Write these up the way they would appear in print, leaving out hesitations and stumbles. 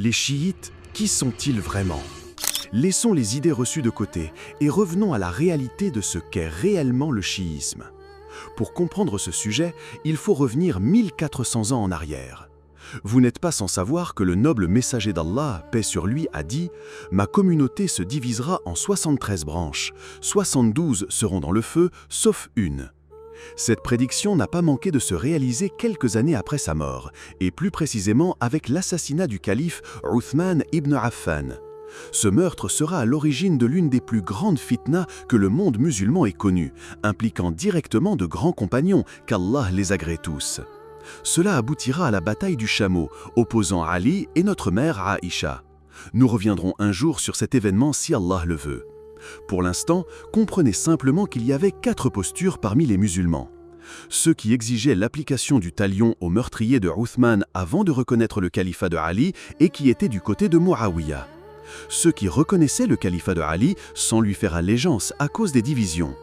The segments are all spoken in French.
Les chiites, qui sont-ils vraiment? Laissons les idées reçues de côté et revenons à la réalité de ce qu'est réellement le chiisme. Pour comprendre ce sujet, il faut revenir 1400 ans en arrière. Vous n'êtes pas sans savoir que le noble messager d'Allah, paix sur lui, a dit « Ma communauté se divisera en 73 branches, 72 seront dans le feu, sauf une ». Cette prédiction n'a pas manqué de se réaliser quelques années après sa mort, et plus précisément avec l'assassinat du calife Uthman ibn Affan. Ce meurtre sera à l'origine de l'une des plus grandes fitnas que le monde musulman ait connues, impliquant directement de grands compagnons, qu'Allah les agrée tous. Cela aboutira à la bataille du chameau, opposant Ali et notre mère Aïcha. Nous reviendrons un jour sur cet événement si Allah le veut. Pour l'instant, comprenez simplement qu'il y avait 4 postures parmi les musulmans. Ceux qui exigeaient l'application du talion au meurtrier de Uthman avant de reconnaître le califat de Ali et qui étaient du côté de Muawiyah. Ceux qui reconnaissaient le califat de Ali sans lui faire allégeance à cause des divisions.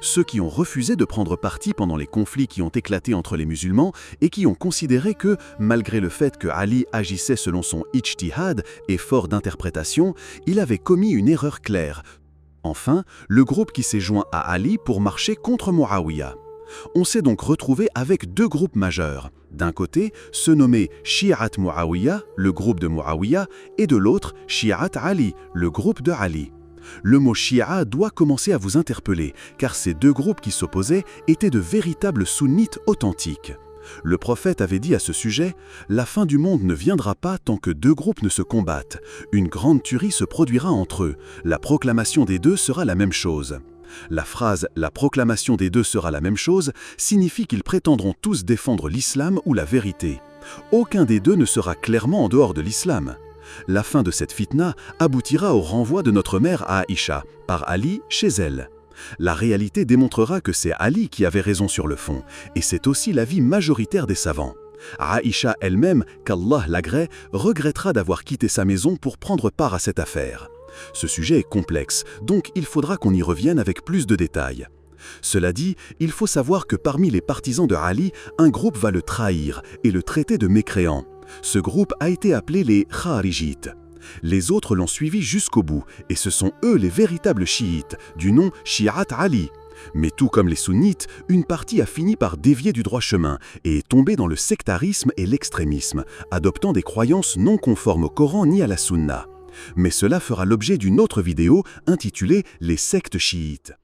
Ceux qui ont refusé de prendre parti pendant les conflits qui ont éclaté entre les musulmans et qui ont considéré que, malgré le fait que Ali agissait selon son ijtihad et fort d'interprétation, il avait commis une erreur claire. Enfin, le groupe qui s'est joint à Ali pour marcher contre Muawiyah. On s'est donc retrouvé avec 2 groupes majeurs. D'un côté, ceux nommés Shi'at Muawiyah, le groupe de Muawiyah, et de l'autre, Shi'at Ali, le groupe de Ali. Le mot Shia doit commencer à vous interpeller, car ces 2 groupes qui s'opposaient étaient de véritables sunnites authentiques. Le prophète avait dit à ce sujet « La fin du monde ne viendra pas tant que 2 groupes ne se combattent. Une grande tuerie se produira entre eux. La proclamation des 2 sera la même chose. » La phrase « la proclamation des 2 sera la même chose » signifie qu'ils prétendront tous défendre l'islam ou la vérité. Aucun des 2 ne sera clairement en dehors de l'islam. La fin de cette fitna aboutira au renvoi de notre mère Aïcha par Ali chez elle. La réalité démontrera que c'est Ali qui avait raison sur le fond, et c'est aussi l'avis majoritaire des savants. Aïcha elle-même, qu'Allah l'agrée, regrettera d'avoir quitté sa maison pour prendre part à cette affaire. Ce sujet est complexe, donc il faudra qu'on y revienne avec plus de détails. Cela dit, il faut savoir que parmi les partisans de Ali, un groupe va le trahir et le traiter de mécréant. Ce groupe a été appelé les Kharijites. Les autres l'ont suivi jusqu'au bout, et ce sont eux les véritables chiites, du nom Shi'at Ali. Mais tout comme les sunnites, une partie a fini par dévier du droit chemin et est tombée dans le sectarisme et l'extrémisme, adoptant des croyances non conformes au Coran ni à la Sunna. Mais cela fera l'objet d'une autre vidéo intitulée « Les sectes chiites ».